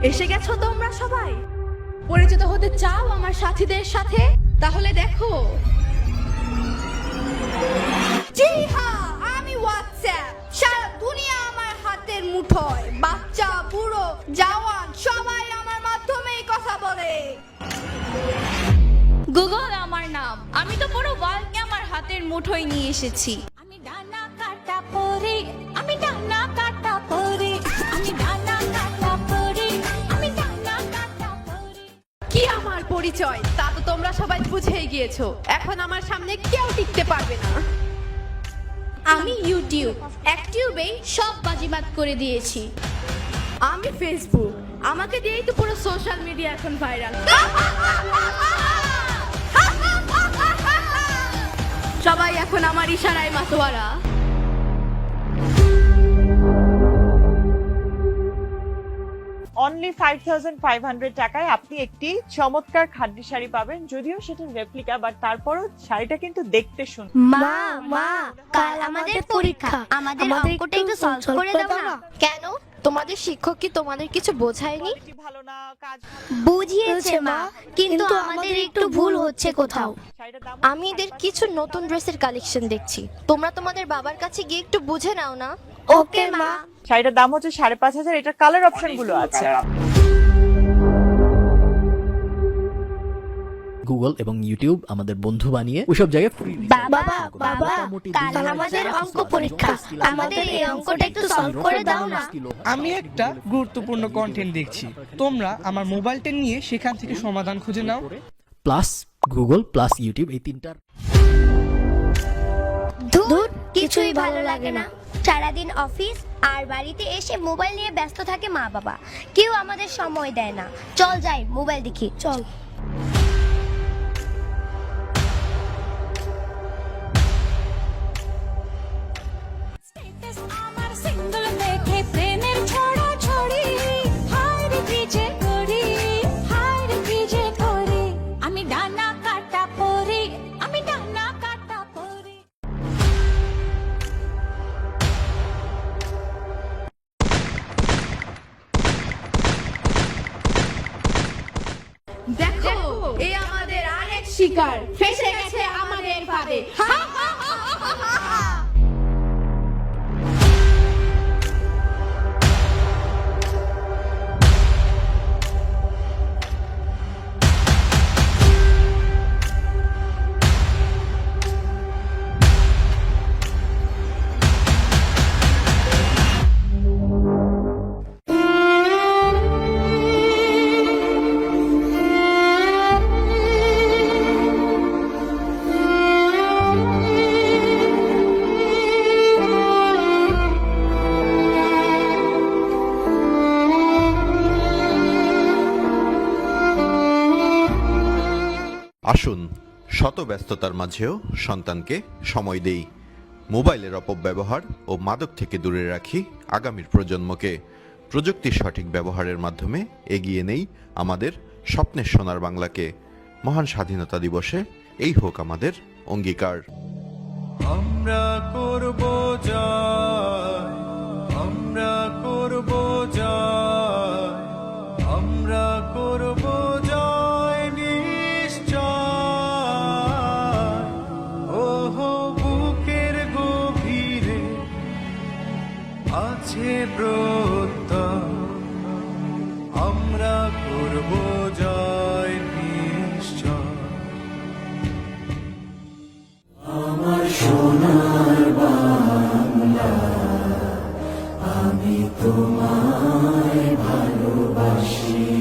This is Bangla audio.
এসে গেছো তোমরা সবাই? পরিচিত হতে চাও আমার সাথীদের সাথে? তাহলে দেখো। জি হ্যাঁ, আমি হোয়াটসঅ্যাপ। সারা দুনিয়া আমার হাতের মুঠোয়। বাচ্চা, বুড়ো, জওয়ান সবাই আমার মাধ্যমেই কথা বলে। গুগল আমার নাম। আমি তো পুরো ওয়ার্ল্ডকে আমার হাতের মুঠোয় নিয়ে এসেছি। আমি ডানা কাটা পরে, আমি ডানা কাটা পরে, আমি ডানা কাটা পরে, আমি ডানা কাটা পরে। কি আমার পরিচয় তা তো তোমরা সবাই বুঝেই গিয়েছো। এখন আমার সামনে কেউ টিকতে পারবে না। আমি ইউটিউব, অ্যাক্টিউবেই সব বাজিমাত করে দিয়েছি। আমি ফেসবুক, আমাকে দিয়েই তো পুরো সোশ্যাল মিডিয়া এখন ভাইরাল। সবাই এখন আমার ইশারায় মাতোয়ারা। অনলি 5500 টাকায় আপনি একটি চমৎকার খাদ্য শাড়ি পাবেন, যদিও সেটা রেপ্লিকা, বাট তারপরও শাড়িটা কিন্তু দেখতে সুন্দর। মা মা, কাল আমাদের পরীক্ষা, আমাদের অঙ্কটা একটু সলভ করে দাও না। কেন? তোমাদের শিক্ষক কি তোমাদের কিছু বোঝায়নি? কোয়ালিটি ভালো না, কাজ বুঝিয়েছে মা, কিন্তু আমাদের একটু ভুল হচ্ছে কোথাও। শাড়িটার দাম আমি এদের কিছু নতুন ড্রেসের কালেকশন দেখছি, তোমরা তোমাদের বাবার কাছে গিয়ে একটু বুঝে নাও না। ওকে মা। শাড়িটার দাম হচ্ছে 5500। এটার কালার অপশন গুলো আছে। গুগল এবং ইউটিউব আমাদের বন্ধু বানিয়ে ওইসব জায়গায় ফ্রি। বাবা বাবা, কাল আমাদের অঙ্ক পরীক্ষা, আমাদের এই অঙ্কটা একটু সলভ করে দাও না। আমি একটা গুরুত্বপূর্ণ কন্টেন্ট দেখছি, তোমরা আমার মোবাইলটা নিয়ে সেখান থেকে সমাধান খুঁজে নাও। প্লাস গুগল প্লাস ইউটিউব, এই তিনটার ধুর, কিছুই ভালো লাগে না। সারাদিন অফিস আর বাড়িতে এসে মোবাইল নিয়ে ব্যস্ত থাকে মা বাবা, কেউ আমাদের সময় দেয় না। চল যাই মোবাইল দেখি, চল। আমি ডানা কাটা পরে, আমি ডানা কাটা পরে। দেখো, এই আমাদের আরেক শিকার ফেসে গেছে আমাদের ফাঁদে। আসুন শত ব্যস্ততার মাঝেও সন্তানকে সময় দেই। মোবাইলের অপব্যবহার ও মাদক থেকে দূরে রাখি আগামীর প্রজন্মকে। প্রযুক্তির সঠিক ব্যবহারের মাধ্যমে এগিয়ে নেই আমাদের স্বপ্নের সোনার বাংলাকে। মহান স্বাধীনতা দিবসে এই হোক আমাদের অঙ্গীকার। আমরা করব জয়, আমরা করব জয়, আমরা করব জয় নিশ্চয়। ওহো বুকের গভীরে আছে প্রত্যয়, আমরা করব জয় নিশ্চয়। আমার সোনার বাংলা, আমি তোমায় ভালোবাসি।